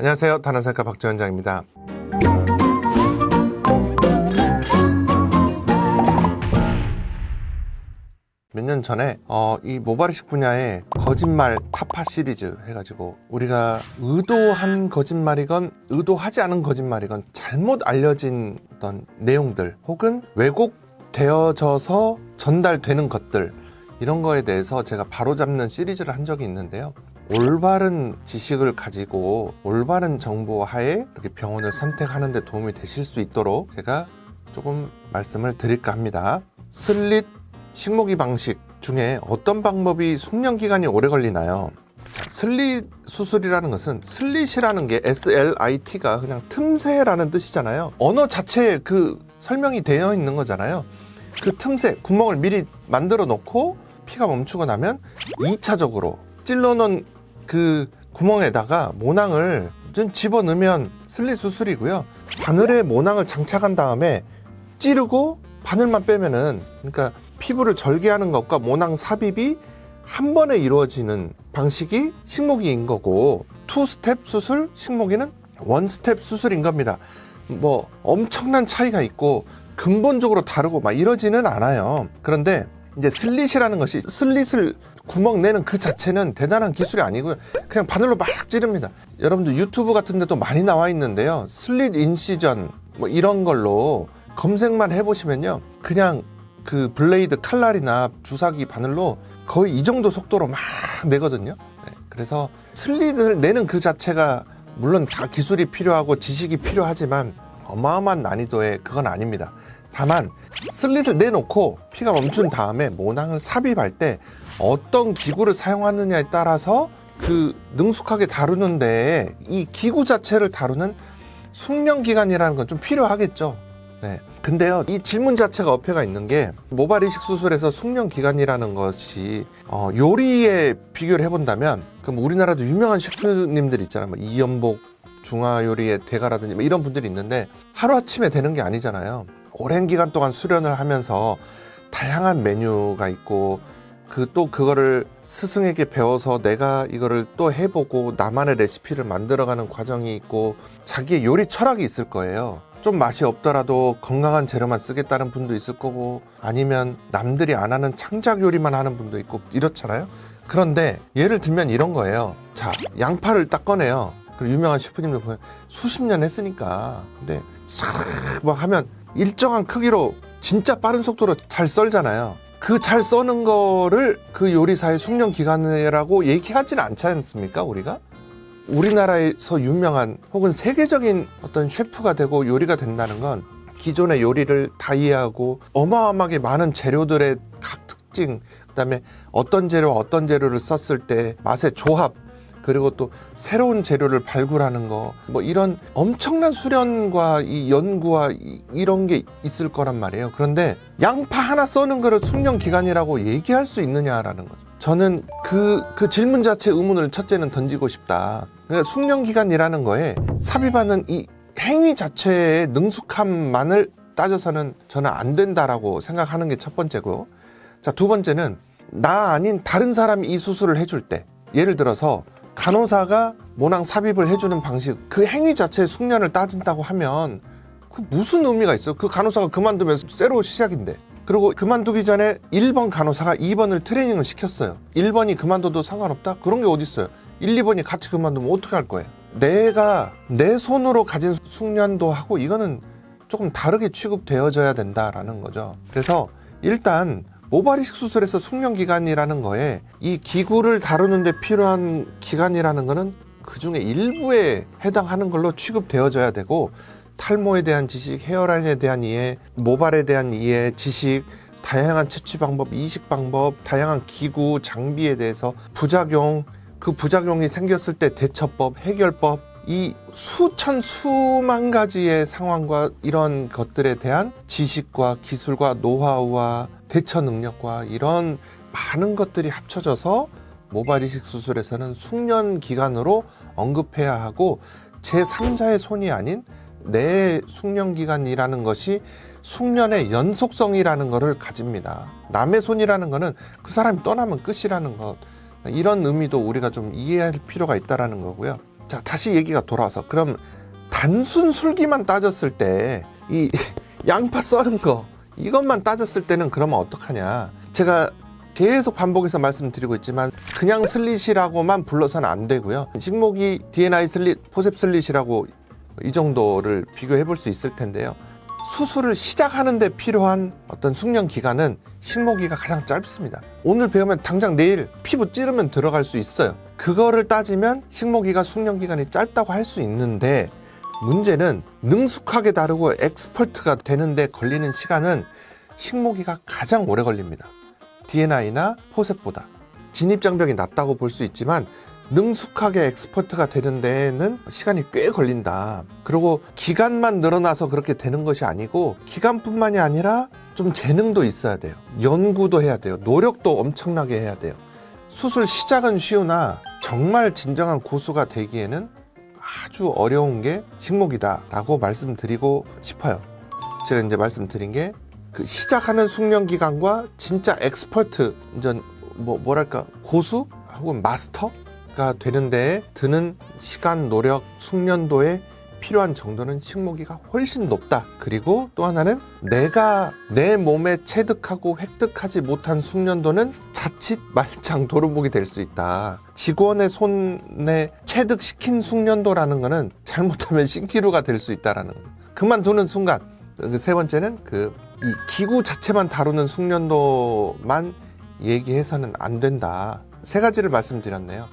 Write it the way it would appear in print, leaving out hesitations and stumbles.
안녕하세요. 단원생과 박지원장입니다. 몇 년 전에 이 모발이식 분야의 거짓말 타파 시리즈 해가지고 우리가 의도한 거짓말이건 의도하지 않은 거짓말이건 잘못 알려진 어떤 내용들 혹은 왜곡되어져서 전달되는 것들, 이런 거에 대해서 제가 바로잡는 시리즈를 한 적이 있는데요. 올바른 지식을 가지고 올바른 정보 하에 이렇게 병원을 선택하는 데 도움이 되실 수 있도록 제가 조금 말씀을 드릴까 합니다. 슬릿 식모기 방식 중에 어떤 방법이 숙련 기간이 오래 걸리나요? 슬릿 수술이라는 것은, 슬릿이라는 게 SLIT가 그냥 틈새라는 뜻이잖아요. 언어 자체에 그 설명이 되어 있는 거잖아요. 그 틈새, 구멍을 미리 만들어 놓고 피가 멈추고 나면 2차적으로 찔러 놓은 그 구멍에다가 모낭을 좀 집어넣으면 슬릿 수술이고요. 바늘에 모낭을 장착한 다음에 찌르고 바늘만 빼면은, 그러니까 피부를 절개하는 것과 모낭 삽입이 한 번에 이루어지는 방식이 식모기인 거고, 2스텝 수술, 식모기는 1스텝 수술인 겁니다. 뭐 엄청난 차이가 있고 근본적으로 다르고 막 이러지는 않아요. 그런데 이제 슬릿이라는 것이, 슬릿을 구멍 내는 그 자체는 대단한 기술이 아니고요. 그냥 바늘로 막 찌릅니다. 여러분들 유튜브 같은 데도 많이 나와 있는데요. 슬릿 인시전 뭐 이런 걸로 검색만 해보시면요. 그냥 그 블레이드 칼날이나 주사기 바늘로 거의 이 정도 속도로 막 내거든요. 네, 그래서 슬릿을 내는 그 자체가 물론 다 기술이 필요하고 지식이 필요하지만 어마어마한 난이도의 그건 아닙니다. 다만 슬릿을 내놓고 피가 멈춘 다음에 모낭을 삽입할 때 어떤 기구를 사용하느냐에 따라서 그 능숙하게 다루는데 이 기구 자체를 다루는 숙련 기간이라는 건 좀 필요하겠죠. 네. 근데요, 이 질문 자체가 어폐가 있는 게, 모발 이식 수술에서 숙련 기간이라는 것이 요리에 비교를 해본다면, 그럼 우리나라도 유명한 셰프님들 있잖아요. 뭐 이연복 중화요리의 대가라든지 뭐 이런 분들이 있는데 하루아침에 되는 게 아니잖아요. 오랜 기간 동안 수련을 하면서 다양한 메뉴가 있고, 또 그거를 스승에게 배워서 내가 이거를 또 해보고 나만의 레시피를 만들어가는 과정이 있고, 자기의 요리 철학이 있을 거예요. 좀 맛이 없더라도 건강한 재료만 쓰겠다는 분도 있을 거고, 아니면 남들이 안 하는 창작 요리만 하는 분도 있고 이렇잖아요. 그런데 예를 들면 이런 거예요. 자, 양파를 딱 꺼내요. 그 유명한 셰프님들 보면 수십 년 했으니까. 근데 싹 막 하면 일정한 크기로 진짜 빠른 속도로 잘 썰잖아요. 그 잘 써는 거를 그 요리사의 숙련 기간이라고 얘기하지는 않지 않습니까, 우리가? 우리나라에서 유명한 혹은 세계적인 어떤 셰프가 되고 요리가 된다는 건 기존의 요리를 다 이해하고 어마어마하게 많은 재료들의 각 특징, 그다음에 어떤 재료와 어떤 재료를 썼을 때 맛의 조합, 그리고 또 새로운 재료를 발굴하는 거, 뭐 이런 엄청난 수련과 이 연구와 이런 게 있을 거란 말이에요. 그런데 양파 하나 써는 거를 숙련 기간이라고 얘기할 수 있느냐라는 거죠. 저는 그 질문 자체 의문을 첫째는 던지고 싶다. 그러니까 숙련 기간이라는 거에 삽입하는 이 행위 자체의 능숙함만을 따져서는 저는 안 된다라고 생각하는 게 첫 번째고, 자, 두 번째는 나 아닌 다른 사람이 이 수술을 해줄 때, 예를 들어서 간호사가 모낭 삽입을 해주는 방식, 그 행위 자체의 숙련을 따진다고 하면 그 무슨 의미가 있어? 그 간호사가 그만두면 새로 시작인데. 그리고 그만두기 전에 1번 간호사가 2번을 트레이닝을 시켰어요. 1번이 그만둬도 상관없다? 그런 게 어딨어요. 1, 2번이 같이 그만두면 어떻게 할 거예요? 내가 내 손으로 가진 숙련도 하고 이거는 조금 다르게 취급되어져야 된다라는 거죠. 그래서 일단 모발 이식 수술에서 숙련 기간이라는 거에 이 기구를 다루는데 필요한 기간이라는 거는 그 중에 일부에 해당하는 걸로 취급되어져야 되고, 탈모에 대한 지식, 헤어라인에 대한 이해, 모발에 대한 이해, 지식, 다양한 채취 방법, 이식 방법, 다양한 기구, 장비에 대해서 부작용, 그 부작용이 생겼을 때 대처법, 해결법, 이 수만 가지의 상황과 이런 것들에 대한 지식과 기술과 노하우와 대처 능력과 이런 많은 것들이 합쳐져서 모발 이식 수술에서는 숙련 기간으로 언급해야 하고, 제3자의 손이 아닌 내 숙련 기간이라는 것이 숙련의 연속성이라는 것을 가집니다. 남의 손이라는 것은 그 사람이 떠나면 끝이라는 것, 이런 의미도 우리가 좀 이해할 필요가 있다는 거고요. 자, 다시 얘기가 돌아와서 그럼 단순 술기만 따졌을 때 이 양파 써는 거 이것만 따졌을 때는 그러면 어떡하냐. 제가 계속 반복해서 말씀드리고 있지만 그냥 슬릿이라고만 불러서는 안 되고요. 식모기 DNI 슬릿, 포셉 슬릿이라고 이 정도를 비교해 볼 수 있을 텐데요. 수술을 시작하는 데 필요한 어떤 숙련 기간은 식모기가 가장 짧습니다. 오늘 배우면 당장 내일 피부 찌르면 들어갈 수 있어요. 그거를 따지면 식모기가 숙련 기간이 짧다고 할 수 있는데, 문제는 능숙하게 다루고 엑스퍼트가 되는데 걸리는 시간은 식모기가 가장 오래 걸립니다. DNI나 포셉보다 진입장벽이 낮다고 볼 수 있지만 능숙하게 엑스퍼트가 되는 데에는 시간이 꽤 걸린다. 그리고 기간만 늘어나서 그렇게 되는 것이 아니고 기간뿐만이 아니라 좀 재능도 있어야 돼요. 연구도 해야 돼요. 노력도 엄청나게 해야 돼요. 수술 시작은 쉬우나 정말 진정한 고수가 되기에는 아주 어려운 게 식모기다 라고 말씀드리고 싶어요. 제가 이제 말씀드린 게 그 시작하는 숙련 기간과 진짜 엑스퍼트, 이제 뭐랄까 고수 혹은 마스터가 되는 데에 드는 시간, 노력, 숙련도에 필요한 정도는 식모기가 훨씬 높다. 그리고 또 하나는 내가 내 몸에 체득하고 획득하지 못한 숙련도는 자칫 말짱 도루묵이 될 수 있다. 직원의 손에 체득시킨 숙련도라는 거는 잘못하면 신기루가 될 수 있다라는 거. 그만두는 순간. 세 번째는 이 기구 자체만 다루는 숙련도만 얘기해서는 안 된다. 세 가지를 말씀드렸네요.